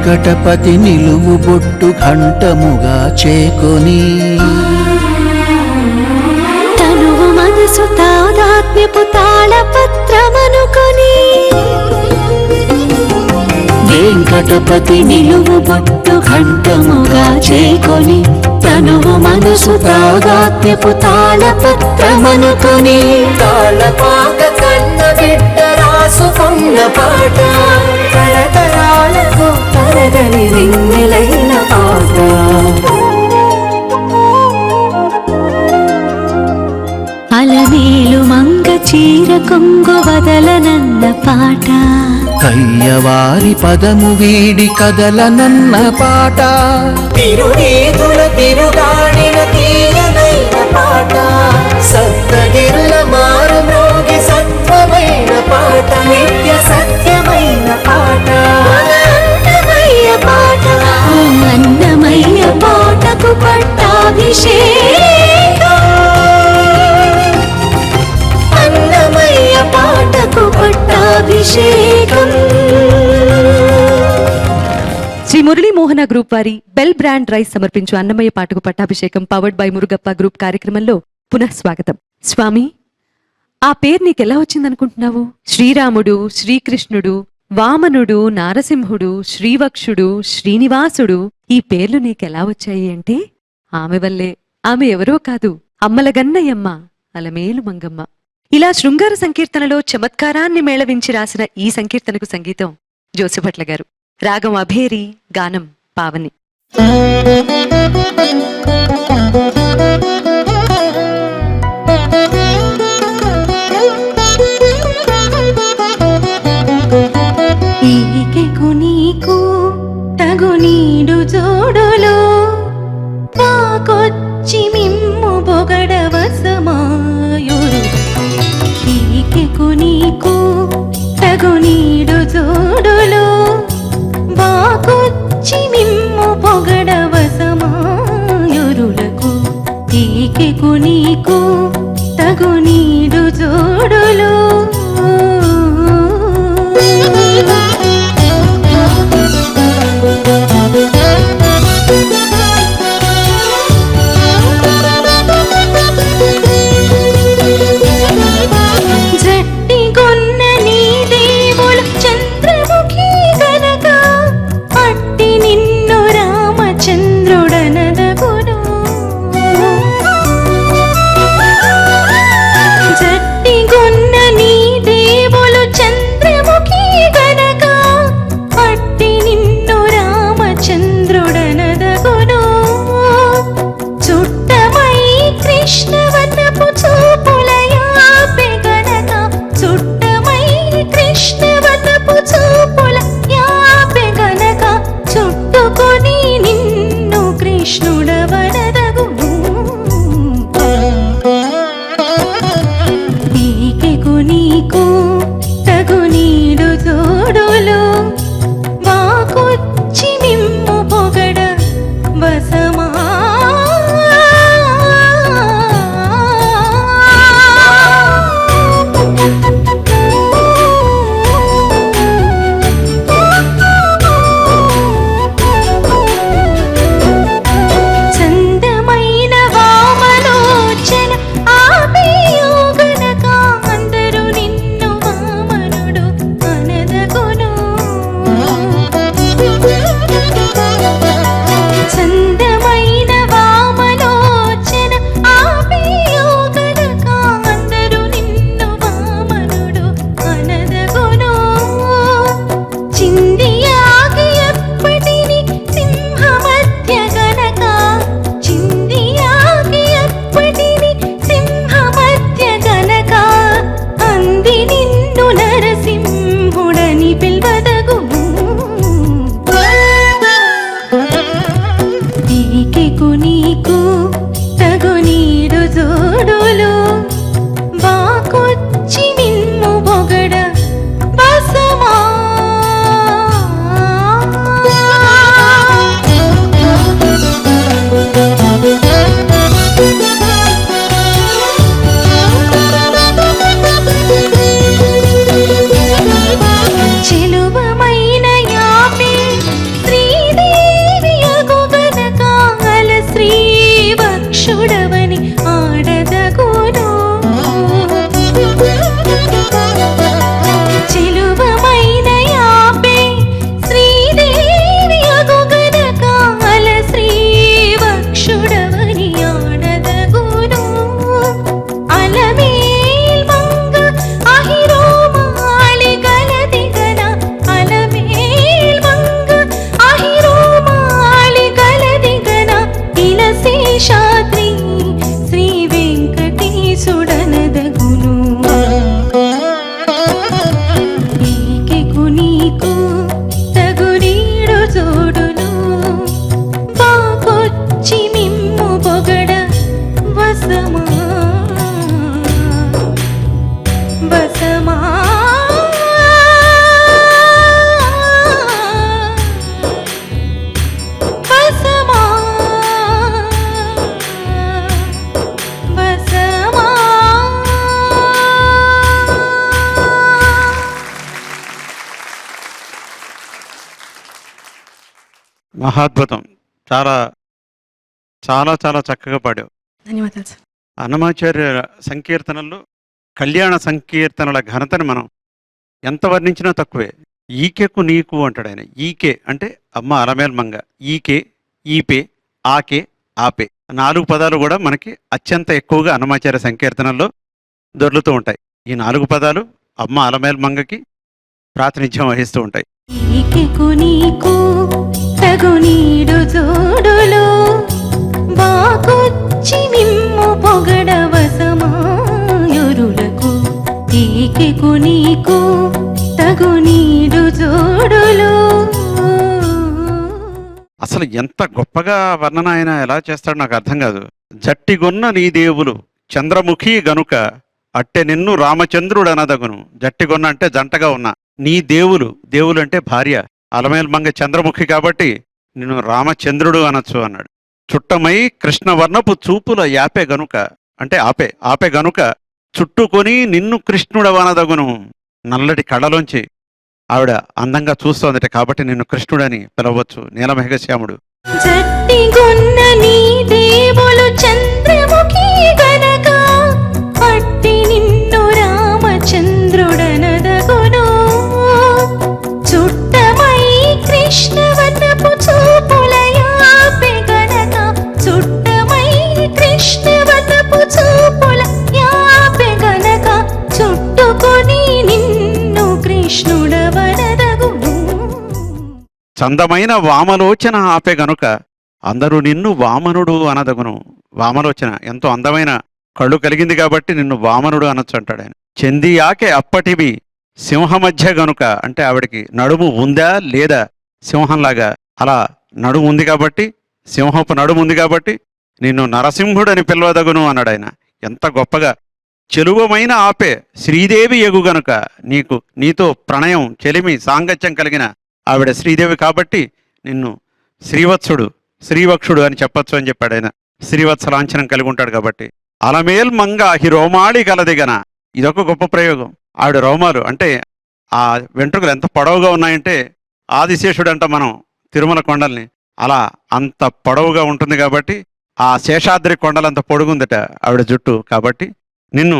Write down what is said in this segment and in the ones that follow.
వెంకటపతి నిలువు బొట్టు ఘంటముగా చేకొని తనువు మనసు తాదాత్మ్యపు తాళపత్రమనుకొని వెంకటపతి నిలువు బొట్టు ఘంటముగా చేకొని తనువు మనసు తాదాత్మ్యపు తాళపత్రమనుకొని తాళపాక కన్న బిడ్డ రాసుకున్న పాట తరతరాలకు తరగని రింగిలైన పాట అలమేలు మంగ చీర కొంగు వదలనన్న పాట కయ్యవారి పదము వీడి కదలనన్న పాట తిరునీతుల తిరుగాడిన తీయనైన పాట సప్తగిరుల మారు మ్రోగి సత్వమైన పాట నిత్య సత్యమైన పాట అన్నమయ్య పాట అన్నమయ్య పాటకు పట్టాభిషేకం అన్నమయ్య పాటకు పట్టాభిషేకం. శ్రీ మురళీ మోహన గ్రూప్ వారి బెల్ బ్రాండ్ రైస్ సమర్పించు అన్నమయ్య పాటకు పట్టాభిషేకం పవర్డ్ బై మురుగప్ప గ్రూప్ కార్యక్రమంలో పునః స్వాగతం. స్వామి, ఆ పేరు నీకెలా వచ్చిందనుకుంటున్నావు? శ్రీరాముడు, శ్రీకృష్ణుడు, వామనుడు, నారసింహుడు, శ్రీవక్షుడు, శ్రీనివాసుడు ఈ పేర్లు నీకెలా వచ్చాయి అంటే ఆమె వల్లే. ఆమె ఎవరో కాదు, అమ్మలగన్నయమ్మ, అలమేలు మంగమ్మ. ఇలా శృంగార సంకీర్తనలో చమత్కారాన్ని మేళవించి రాసిన ఈ సంకీర్తనకు సంగీతం జోసిభట్ల గారు, రాగం అభేరి, గానం పావని. నీకు తగు నీడు జోడులో పాకొచ్చి మిమ్ము బొగడవసమాయుడు కీకెకు నీకు తగు నీడు జోడులో బాకొచ్చి మిమ్ము పొగడవసమాయురులకు కీకెకు నీకు తగు నీడు జోడులో మహాద్భుతం. చాలా చాలా చాలా చక్కగా పాడావు. ధన్యవాదాలు సార్. అన్నమాచార్య సంకీర్తనల్లో కళ్యాణ సంకీర్తనల ఘనతని మనం ఎంత వర్ణించినా తక్కువే. ఈకెకు నీకు అంటాడు ఆయన. ఈకే అంటే అమ్మ అలమేల్ మంగ, ఈకే, ఈపే, ఆకే, ఆపే 4 పదాలు కూడా మనకి అత్యంత ఎక్కువగా అన్నమాచార్య సంకీర్తనల్లో దొర్లుతూ ఉంటాయి. ఈ 4 పదాలు అమ్మ అలమేల్ మంగకి ప్రాతినిధ్యం వహిస్తూ ఉంటాయి. ఈకెకు నీకు తగు నీడు జోడులు బాకొచ్చి మిమ్ము పొగడవసమాయురులకు ఈకెకు నీకు తగు నీడు జోడులు. అసలు ఎంత గొప్పగా వర్ణన ఆయన ఎలా చేస్తాడో నాకు అర్థం కాదు. జట్టిగొన్న నీ దేవులు చంద్రముఖి గనుక అట్టె నిన్ను రామచంద్రుడు అనదగును. జట్టిగొన్న అంటే జంటగా ఉన్న నీ దేవులు, దేవులు అంటే భార్య. అలమేల్ మంగ చంద్రముఖి కాబట్టి నిన్ను రామచంద్రుడు అనొచ్చు అన్నాడు. చుట్టమై కృష్ణవర్ణపు చూపుల యాపే గనుక అంటే ఆపే గనుక చుట్టుకొని నిన్ను కృష్ణుడవనదగును. నల్లటి కళ్ళలోంచి ఆవిడ అందంగా చూస్తోందట కాబట్టి నిన్ను కృష్ణుడని పిలవచ్చు. నీలమేఘశ్యాముడు. జట్టిగొన్న నీ దేవులు చంద్రముఖి గనక అట్టి నిన్ను రామచంద్రుడనదగును. చుట్టమై కృష్ణవర్ణపు చూపుల యాపే గనక చుట్టమై కృష్ణవర్ణపు చూపుల యాపే గనక చుట్టుకొని నిన్ను కృష్ణుడవనదగును. చందమైన వామలోచన ఆపే గనుక అందరూ నిన్ను వామనుడు అనదగును. వామలోచన ఎంతో అందమైన కళ్ళు కలిగింది కాబట్టి నిన్ను వామనుడు అనొచ్చు అంటాడు ఆయన. చెందియాకే అప్పటివి సింహమధ్య గనుక అంటే ఆవిడకి నడుము ఉందా లేదా సింహంలాగా అలా నడుము ఉంది కాబట్టి, సింహపు నడుము ఉంది కాబట్టి నిన్ను నరసింహుడని పిలవదగును అన్నాడు ఆయన. ఎంత గొప్పగా చెలువమైన ఆపే శ్రీదేవి ఎగు గనుక నీతో ప్రణయం, చెలిమి, సాంగత్యం కలిగిన ఆవిడ శ్రీదేవి కాబట్టి నిన్ను శ్రీవక్షుడు అని చెప్పొచ్చు అని చెప్పాడు ఆయన. శ్రీవత్స లాంఛనం కలిగి ఉంటాడు కాబట్టి. అలమేల్ మంగ హిరోమాళి కలదిగన ఇదొక గొప్ప ప్రయోగం. ఆవిడ రోమాలు అంటే ఆ వెంట్రుకలు ఎంత పొడవుగా ఉన్నాయంటే ఆదిశేషుడు అంట మనం తిరుమల కొండల్ని అలా అంత పొడవుగా ఉంటుంది కాబట్టి ఆ శేషాద్రి కొండలంత పొడుగుందట ఆవిడ జుట్టు కాబట్టి నిన్ను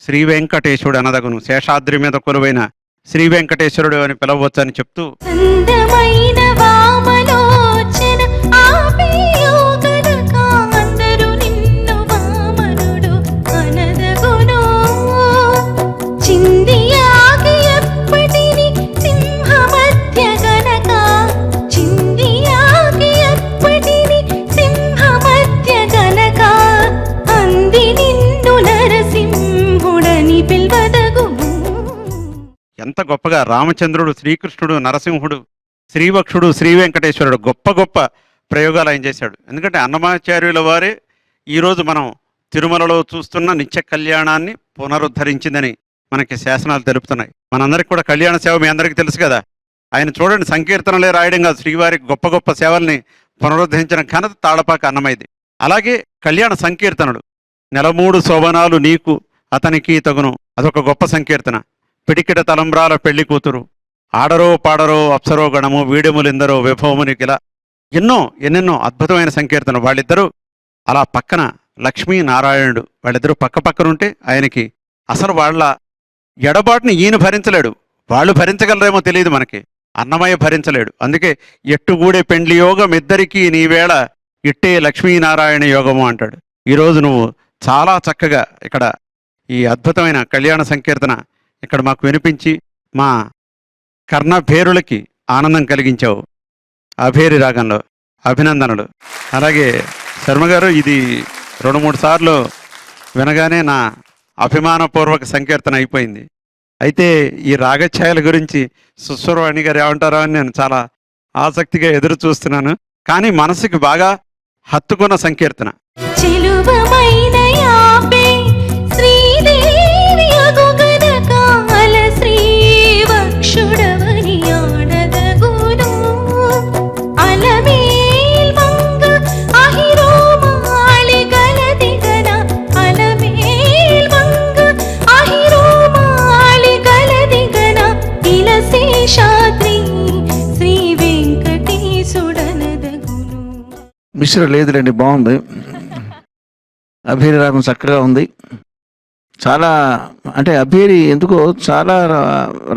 శ్రీ వెంకటేశ్వరుడు అనదగును. శేషాద్రి మీద కొలువైన శ్రీ వెంకటేశ్వరుడు అని పిలవచ్చు అని చెప్తూ అందమైన వామలోచన ఆపేయో గనక అందరూ నిన్ను వామనుడు అనదగును. చిందియాగి ఎప్పటిని సింహమధ్య గనక చిందియాగి ఎప్పటిని సింహమధ్య గనక అంది నిన్ను నరసింహుడని పిల్వదగును. ఎంత గొప్పగా రామచంద్రుడు, శ్రీకృష్ణుడు, నరసింహుడు, శ్రీవక్షుడు, శ్రీ వెంకటేశ్వరుడు గొప్ప గొప్ప ప్రయోగాలు ఆయన చేశాడు. ఎందుకంటే అన్నమాచార్యుల వారే ఈరోజు మనం తిరుమలలో చూస్తున్న నిత్య కళ్యాణాన్ని పునరుద్ధరించిందని మనకి శాసనాలు తెలుపుతున్నాయి. మనందరికి కూడా కళ్యాణ సేవ మీ అందరికీ తెలుసు కదా. ఆయన చూడండి సంకీర్తనలే రాయడం కాదు, శ్రీవారికి గొప్ప గొప్ప సేవల్ని పునరుద్ధరించిన ఘనత తాళపాక అన్నమయ్యది. అలాగే కళ్యాణ సంకీర్తనలు 3 శోభనాలు నీకు అతనికి తగును అదొక గొప్ప సంకీర్తన. పిడికిట తలంబ్రాల పెళ్లి కూతురు, ఆడరో పాడరో అప్సరో గణము వీడెములిందరో విభవమునికిలా ఎన్నెన్నో అద్భుతమైన సంకీర్తన. వాళ్ళిద్దరూ అలా పక్కన లక్ష్మీ నారాయణుడు వాళ్ళిద్దరూ పక్క పక్కనుంటే ఆయనకి అసలు వాళ్ళ ఎడబాటుని ఈయన భరించలేడు. వాళ్ళు భరించగలరేమో తెలియదు మనకి, అన్నమయ్య భరించలేడు. అందుకే ఎట్టుగూడే పెండ్లి యోగం ఇద్దరికీ నీవేళ ఇట్టే లక్ష్మీనారాయణ యోగము అంటాడు. ఈరోజు నువ్వు చాలా చక్కగా ఇక్కడ ఈ అద్భుతమైన కళ్యాణ సంకీర్తన ఇక్కడ మాకు వినిపించి మా కర్ణభేరులకి ఆనందం కలిగించావు. అభేరి రాగంలో అభినందనలు. అలాగే శర్మగారు ఇది 2-3 సార్లు వినగానే నా అభిమానపూర్వక సంకీర్తన అయిపోయింది. అయితే ఈ రాగఛాయల గురించి సుస్వరవాణి గారు ఏమంటారో అని నేను చాలా ఆసక్తిగా ఎదురు చూస్తున్నాను. కానీ మనసుకి బాగా హత్తుకున్న సంకీర్తన. చిలువమైన యాపే శ్రీదేవి అగు గనక అల శ్రీవక్షుడవని ఆడదగును. అలమేల్ మంగ అహిరోమాళి గలదిగన అలమేల్ మంగ అహిరోమాళి గలదిగన ఇల శేషాద్రి శ్రీ వెంకటేశుడన మిశ్ర లేదులేండి, బాగుంది. అభేరి రాగం చక్కగా ఉంది. చాలా అంటే అభేరి ఎందుకో చాలా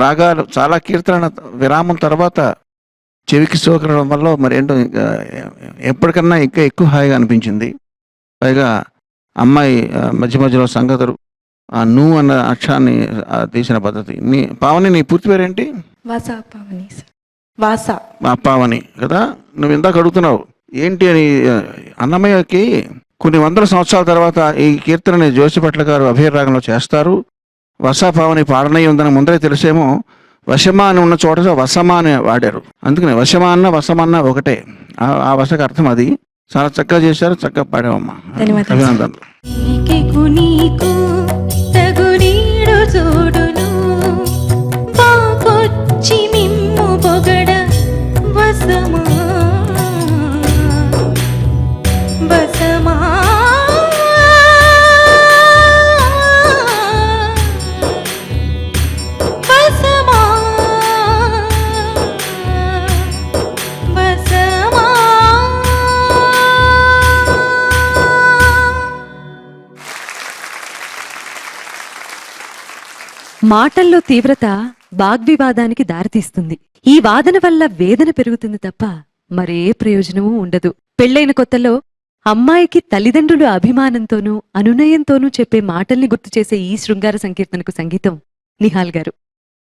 రాగాలు, చాలా కీర్తన విరామం తర్వాత చెవికి సోకడం వల్ల మరి ఏంటో ఎప్పటికన్నా ఇంకా ఎక్కువ హాయిగా అనిపించింది. పైగా అమ్మాయి మధ్య మధ్యలో సంగతులు, ఆ నువ్వు అన్న అక్షరాన్ని తీసిన పద్ధతి. పావని, నీ పూర్తి పేరేంటి? వాసా పావని సార్. వాసా పావని కదా. నువ్వు ఇందాక అడుగుతున్నావు ఏంటి అని. అన్నమయ్యకి కొన్ని వందల సంవత్సరాల తర్వాత ఈ కీర్తనని జోసిపట్ల గారు అభయ రాగంలో చేస్తారు. వసా పావని పాడనై ఉందని ముందరే తెలిసేమో వశమా అని ఉన్న చోట వసమా అని వాడారు. అందుకని వశమా అన్న వసమన్న ఒకటే. ఆ వసకు అర్థం అది. చాలా చక్కగా చేశారు, చక్కగా పాడావమ్మా. అభినందనలు. నీకు తగు నీడు చూడును బాకొచ్చి మిమ్ము పొగడ వసమా వసమా వసమా వసమా. మాటల్లో తీవ్రత వాగ్వివాదానికి దారితీస్తుంది. ఈ వాదన వల్ల వేదన పెరుగుతుంది తప్ప మరే ప్రయోజనమూ ఉండదు. పెళ్లైన కొత్తలో అమ్మాయికి తల్లిదండ్రులు అభిమానంతోనూ అనునయంతోనూ చెప్పే మాటల్ని గుర్తు చేసే ఈ శృంగార సంకీర్తనకు సంగీతం నిహాల్ గారు.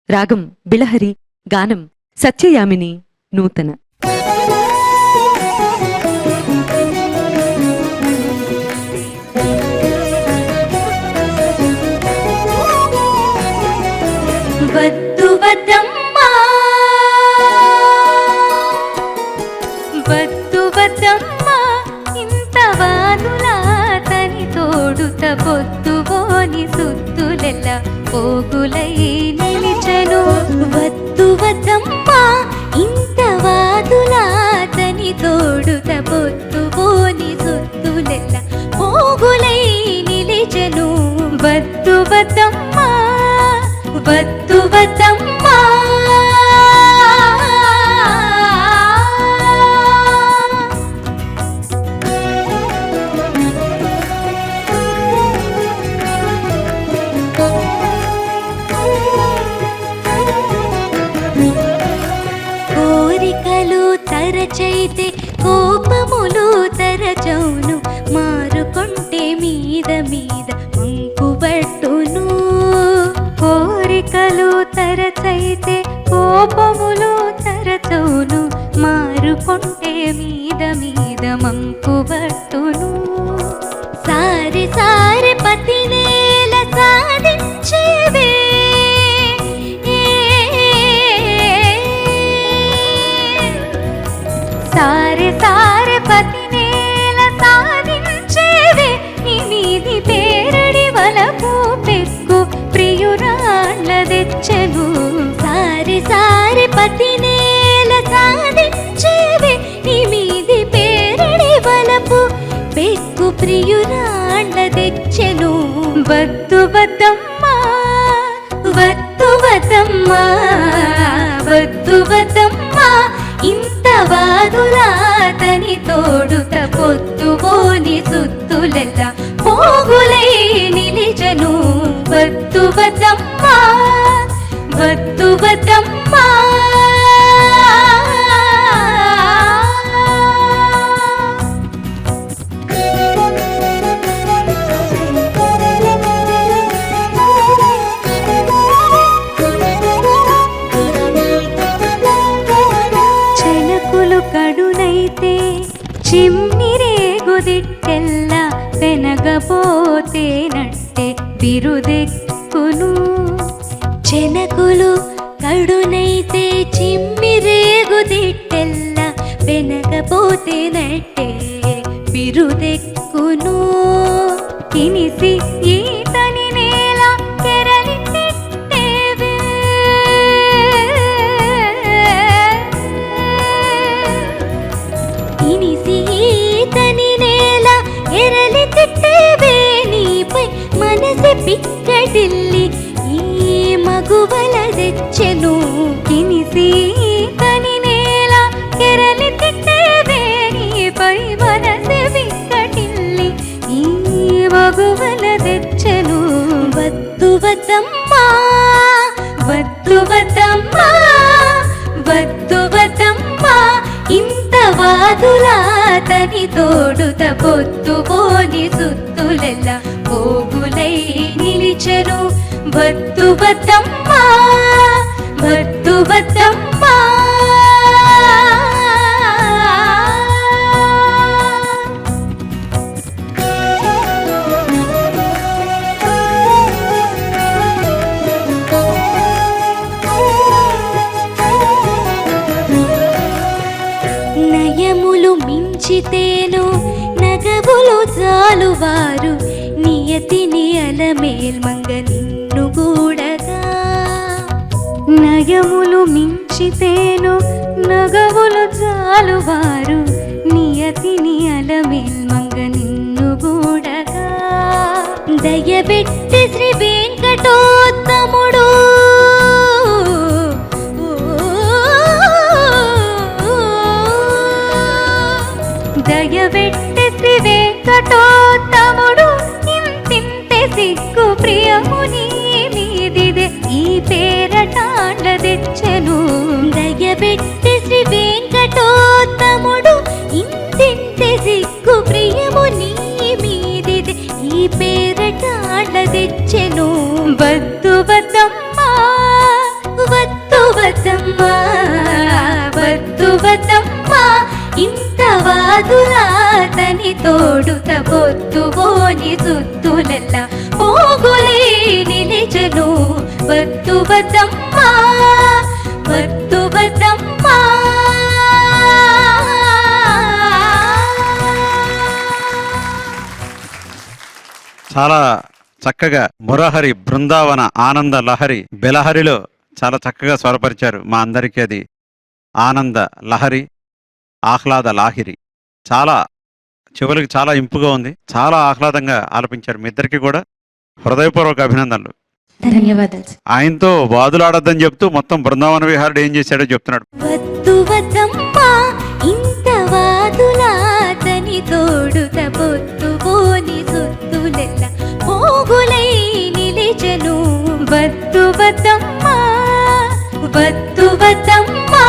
రాగం బిళహరి, గానం సత్యయామిని, నూతన. వద్దు వద్దమ్మా వద్దు వద్దమ్మా ఇంత వానులా తని తోడుత పొద్దువోని సుత్తులెల్ల పోగులై నిలిచెను. వద్దు వద్దమ్మా ఇంత వాదులా తని తోడుత పొద్దువోని సుత్తులెల్ల పోగులై నిలిచెను. వద్దు వద్దమ్మా వద్దు వద్దమ్మా. కోరికలు తరచైతే కోపములు తరచౌను మారుకొంటే మీద మీద మంకుబట్టును. కోరికలు తరచైతే కోపములు తరచౌను మారుకొంటే మీద మీద మంకుబట్టును. సారి సారి పతి నేల సాధించేవే సారి సారి పతి నేల సాధించేవే నీది పేరడి వలపు పెక్కు ప్రియురాళ్ళ తెచ్చెను. సారి సారి పతి నేల సాధించేవే నీది పేరడి వలపు పెక్కు ప్రియురాళ్ళ తెచ్చెను. వద్దు వద్దమ్మా వద్దు వద్దమ్మా వద్దు వద్దమ్మా ఇంత వాదులా తని తోడుత పొద్దువోని సుత్తులెల్ల పోగులై నిలిచెను. వద్దు వద్దమ్మా వద్దు వద్దమ్మా. చెనకులు కడునైతే చిమ్మిరేగుదిట్టెల్ల వెనగపోతే నట్టే బిరుదెక్కును. చెనకులు కడునైతే చిమ్మిరేగుదిట్టెల్ల వెనగపోతే నట్టే బిరుదెక్కును. కినిసి ఈతని నేల కెరలి తిట్టేవే కినిసి ఈతని నేల ఎరలి తిట్టేవే నీపై మనసి పిక్కటిల్లి ఈ మగువల తెచ్చెను. కినిసి ఈతని నేల కెరలి తిట్టేవే నీపై మన వద్దు వద్దమ్మా వద్దు వద్దమ్మా ఇంత వాదులా తని తోడుత పొద్దుపోని సుత్తులెల్ల పోగులై నిలిచెను వద్దు వద్దమ్మా వద్దు వద్దమ్మా నయములు మించితేను నగవులు జాలువారు నియతిని అలమేల్మంగ నిన్ను గూడగా నయములు మించితేను నగవులు జాలువారు నియతిని అలమేల్మంగ నిన్ను గూడగా దయబెట్టి శ్రీ వెంకటోత్తముడు దయబెట్టి శ్రీ వెంకటోత్తముడు ఇంతింతే సిగ్గు ప్రియముని మీదిదే ఈ పేరటాండ తెచ్చెను దయబెట్టి శ్రీ వెంకటోత్తముడు ఇంతింతే సిగ్గు ప్రియముని మీదిదే ఈ పేరటాండ తెచ్చెను వద్దు వద్దమ్మా వద్దు వద్దమ్మా వద్దు వద్దమ్మా ఇంత వాదులా తని తోడుత పొద్దుపోని సుత్తులెల్ల పోగులే నిలిచెను వద్దు వద్దమ్మా వద్దు వద్దమ్మా చాలా చక్కగా మురహరి బృందావన ఆనంద లహరి బెలహరిలో చాలా చక్కగా స్వరపరిచారు. మా అందరికీ అది ఆనంద లహరి, ఆహ్లాద లాహిరి. చాలా చెవులకి చాలా ఇంపుగా ఉంది, చాలా ఆహ్లాదంగా ఆలపించారు. మీ ఇద్దరికి కూడా హృదయపూర్వక అభినందనలు. ధన్యవాదాలు. ఆయనతో వాదులాడొద్దని చెప్తూ మొత్తం బృందావన విహారుడు ఏం చేశాడో చెప్తున్నాడు. వద్దు వద్దమ్మా ఇంత వాదులా తని తోడుత పొద్దుపోని సుత్తులెల్ల పోగులై నిలిచెను వద్దు వద్దమ్మా వద్దు వద్దమ్మా.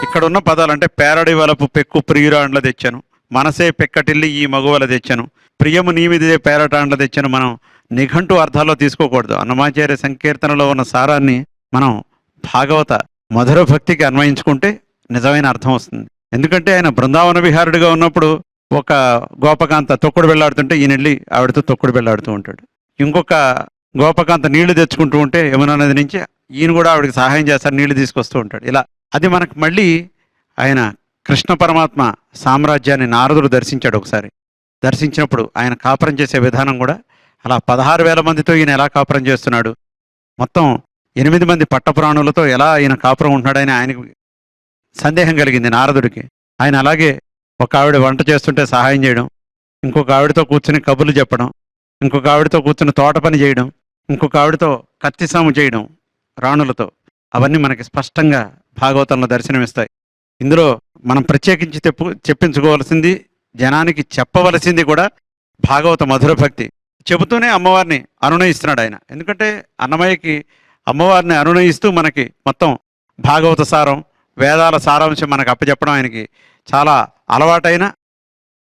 ఇక్కడ ఉన్న పదాలంటే పేరడి వలపు పెక్కు ప్రియురాండ్ల తెచ్చాను, మనసే పెక్కటిల్లి ఈ మగువల తెచ్చాను, ప్రియము నీమిదే పేరటాండ్ల తెచ్చాను. మనం నిఘంటు అర్థాల్లో తీసుకోకూడదు. అన్నమాచార్య సంకీర్తనలో ఉన్న సారాన్ని మనం భాగవత మధుర భక్తికి అన్వయించుకుంటే నిజమైన అర్థం వస్తుంది. ఎందుకంటే ఆయన బృందావన విహారుడిగా ఉన్నప్పుడు ఒక గోపకాంత తొక్కుడు వెళ్ళాడుతుంటే ఈయన వెళ్ళి ఆవిడతో తొక్కుడు వెళ్ళాడుతూ ఉంటాడు. ఇంకొక గోపకాంత నీళ్లు తెచ్చుకుంటూ ఉంటే యమునా నది నుంచి ఈయన కూడా ఆవిడకి సహాయం చేస్తారు, నీళ్లు తీసుకొస్తూ ఉంటాడు. ఇలా అది మనకు మళ్ళీ ఆయన కృష్ణ పరమాత్మ సామ్రాజ్యాన్ని నారదుడు దర్శించాడు. ఒకసారి దర్శించినప్పుడు ఆయన కాపురం చేసే విధానం కూడా అలా 16,000 మందితో ఈయన ఎలా కాపురం చేస్తున్నాడు, మొత్తం 8 మంది పట్టపురాణులతో ఎలా ఆయన కాపురం ఉంటున్నాడని ఆయనకు సందేహం కలిగింది నారదుడికి. ఆయన అలాగే ఒక ఆవిడ వంట చేస్తుంటే సహాయం చేయడం, ఇంకొక ఆవిడతో కూర్చుని కబుర్లు చెప్పడం, ఇంకొక ఆవిడతో కూర్చుని తోట పని చేయడం, ఇంకొక ఆవిడతో కత్తి సాము చేయడం రాణులతో, అవన్నీ మనకి స్పష్టంగా భాగవతంలో దర్శనమిస్తాయి. ఇందులో మనం ప్రత్యేకించి చెప్పించుకోవాల్సింది, జనానికి చెప్పవలసింది కూడా భాగవత మధుర భక్తి. చెబుతూనే అమ్మవారిని అనునయిస్తున్నాడు ఆయన. ఎందుకంటే అన్నమయ్యకి అమ్మవారిని అనునయిస్తూ మనకి మొత్తం భాగవత సారం, వేదాల సారాంశం మనకు అప్పచెప్పడం ఆయనకి చాలా అలవాటైన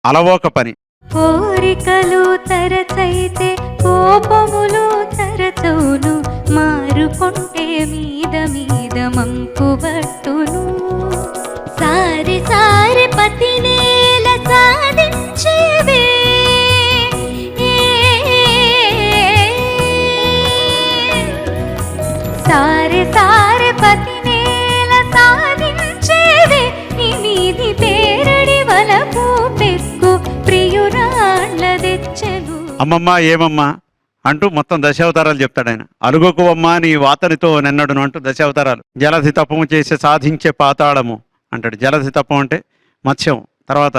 అలవోక పని. కోరికలు తరచైతే కోపములు తరచవును, మారుకుంటే మీద మీద మంకుబట్టును. సారి సారి పతి నేల సాధించేవే సారి సారి పతి నేల సాధించేవే నీ మీది పేరడి వలపు పెక్కు ప్రియురాళ్ళ తెచ్చెను. అమ్మమ్మ ఏమమ్మా అంటూ మొత్తం దశావతారాలు చెప్తాడు ఆయన. అలుగొకు అమ్మ నీ వాతనితో నిన్నడును అంటూ దశావతారాలు. జలధి తపము చేసి సాధించే పాతాళము అంటాడు. జలధి తపం అంటే మత్స్యం, తర్వాత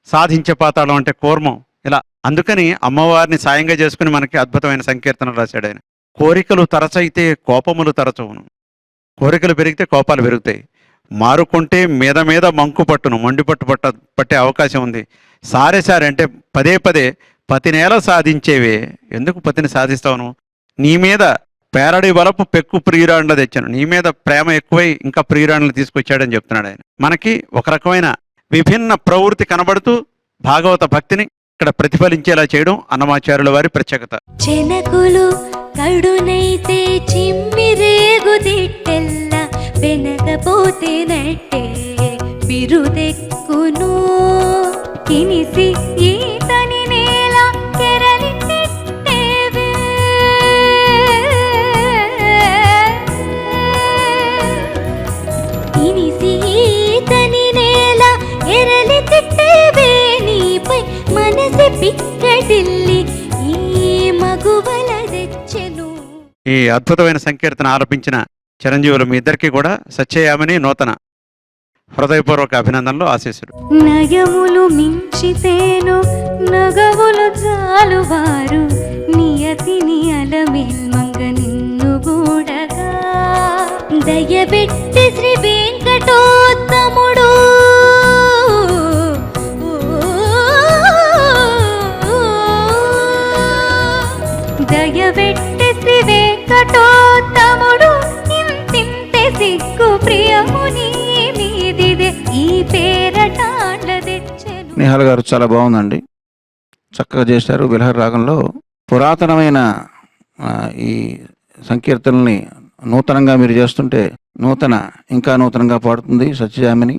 సాధించే పాతాళం అంటే కూర్మం. ఇలా అందుకని అమ్మవారిని సాయంగా చేసుకుని మనకి అద్భుతమైన సంకీర్తనలు రాశాడు ఆయన. కోరికలు తరచైతే కోపములు తరచవును. కోరికలు పెరిగితే కోపాలు పెరుగుతాయి. మారుకుంటే మీద మీద మంకు పట్టును, మండి పట్టే అవకాశం ఉంది. సారే సారే అంటే పదే పదే పతినేల సాధించేవే. ఎందుకు పతిని సాధిస్తావును? నీ మీద పేరడి బలపు పెక్కు ప్రియురాండ్ల తెచ్చాను, నీ మీద ప్రేమ ఎక్కువై ఇంకా ప్రియురాండ్లు తీసుకొచ్చాడని చెప్తున్నాడు ఆయన. మనకి ఒక రకమైన విభిన్న ప్రవృత్తి కనబడుతూ భాగవత భక్తిని ఇక్కడ ప్రతిఫలించేలా చేయడం అన్నమాచార్యుల వారి ప్రత్యేకత. చెనకులు కడునైతే చిమ్మిరేగు దిట్టెల్ల వెనకపోతే నట్టే బిరుదెక్కును కినిసి ఈతని నేల కెరలి తిట్టేవే. కినిసి ఈతని నేల ఎరలి తిట్టేవే నీపై మనసి పిక్కటిల్లి ఈ మగువల తెచ్చెను. ఈ అద్భుతమైన సంకీర్తన ఆలపించిన చిరంజీవులు మీ ఇద్దరికి కూడా సత్యయామిని నూతన హృదయపూర్వక అభినందనలు, ఆశీస్సులు. నయములు మించితేను నగవులు చాలువారు నియతిని అలమేల్మంగ నిన్ను గూడగా దయబెట్టి శ్రీ వెంకటోత్తముడు దయబెట్టి శ్రీ వెంకటోత్తముడు ఇంతింతే సిగ్గు ప్రియముని మీదిదే ఈ పేరటాండ్ల తెచ్చెను. నిహాల్ గారు చాలా బాగుందండి, చక్కగా చేశారు. విలహరి రాగంలో పురాతనమైన ఈ సంకీర్తనల్ని నూతనంగా మీరు చేస్తుంటే ఇంకా నూతనంగా పాడుతుంది సత్యజామిని.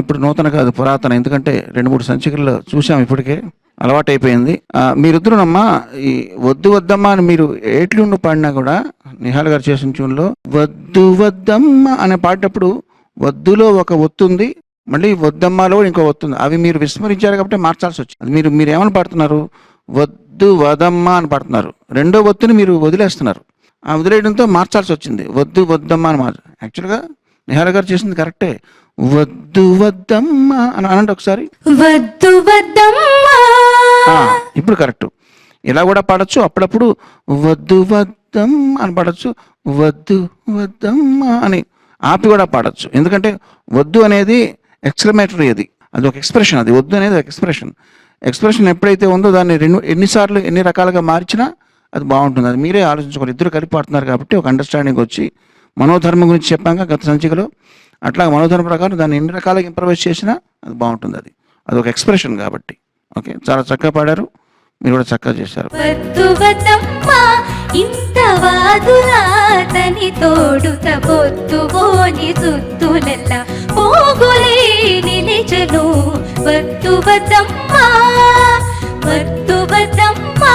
ఇప్పుడు నూతన కాదు, పురాతన. ఎందుకంటే 2-3 సంచికల్లో చూసాం, ఇప్పటికే అలవాటైపోయింది. మీరిద్దరునమ్మా ఈ వద్దు వద్దమ్మా అని మీరు ఏట్లుండి పాడినా కూడా నిహాల్ గారు చేసిన ట్యూన్లో వద్దు వద్దమ్మ అనే పాడేటప్పుడు వద్దులో ఒక ఒత్తు ఉంది, మళ్ళీ వద్దమ్మలో ఇంకో ఒత్తు ఉంది. అవి మీరు విస్మరించారు కాబట్టి మార్చాల్సి వచ్చింది. మీరు ఏమని పాడుతున్నారు? వద్దు వదమ్మ అని పాడుతున్నారు. రెండో ఒత్తుని మీరు వదిలేస్తున్నారు. ఆ వదిలేయడంతో మార్చాల్సి వచ్చింది. వద్దు వద్దమ్మ అని యాక్చువల్గా నిహాల్ గారు చేసింది కరెక్టే. వద్దు వద్దమ్మ అని అనండి ఒకసారి. వద్దు వద్దమ్మా ఇప్పుడు కరెక్ట్. ఇలా కూడా పాడచ్చు. అప్పుడప్పుడు వద్దు వద్దమ్మ అని పాడచ్చు, వద్దు వద్దమ్మ అని ఆపి కూడా పాడచ్చు. ఎందుకంటే వద్దు అనేది ఎక్స్క్లమేటరీ, అది ఒక ఎక్స్ప్రెషన్. అది వద్దు అనేది ఒక ఎక్స్ప్రెషన్ ఎప్పుడైతే ఉందో దాన్ని ఎన్నిసార్లు ఎన్ని రకాలుగా మార్చినా అది బాగుంటుంది. అది మీరే ఆలోచించుకోవాలి. ఇద్దరు కలిపి పాడుతున్నారు కాబట్టి ఒక అండర్స్టాండింగ్ వచ్చి, మనోధర్మం గురించి చెప్పాక గత సంచికలో అట్లా మనోధర్మ ప్రకారం దాన్ని ఎన్ని రకాలుగా ఇంప్రవైజ్ చేసినా అది బాగుంటుంది. అది ఒక ఎక్స్ప్రెషన్ కాబట్టి. ఓకే, చాలా చక్కగా పాడారు, మీరు కూడా చక్కగా చేశారు. వద్దు వద్దమ్మా ఇంత వాదులాతని తోడుత పొద్దువోని సుత్తులెల్ల పోగులే నిలిచెను. వద్దు వద్దమ్మా వద్దు వద్దమ్మా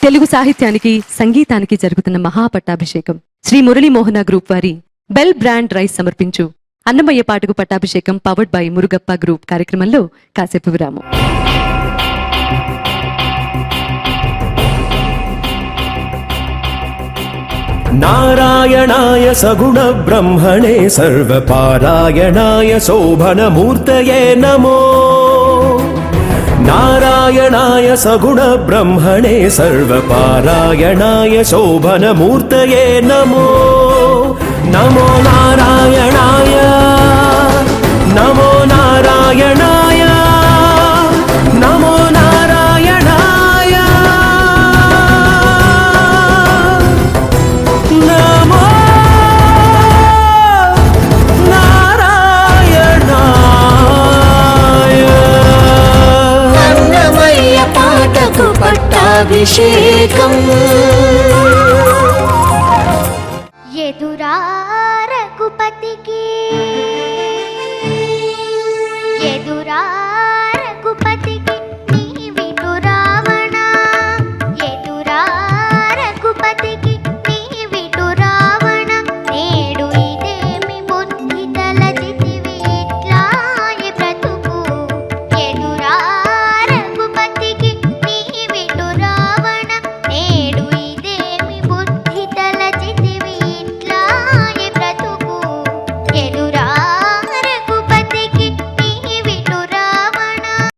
తెలుగు సాహిత్యానికి సంగీతానికి జరుగుతున్న మహాపట్టాభిషేకం. శ్రీ మురళీమోహన గ్రూప్ వారి బెల్ బ్రాండ్ రైస్ సమర్పించు అన్నమయ్య పాటకు పట్టాభిషేకం పవర్డ్ బై మురుగప్ప గ్రూప్ కార్యక్రమంలో కాసేపు విరామం. నారాయణాయ సగుణ బ్రహ్మణే సర్వపారాయణాయ శోభనమూర్తయే నమో. నారాయణాయ సగుణ బ్రహ్మణే సర్వపారాయణాయ శోభనమూర్తయే నమో. నమో నారాయణాయ నమో నారాయణాయ నమో నారాయణాయ నమో నారాయణాయ. అన్నమయ్య పాటకు పట్టాభిషేకం.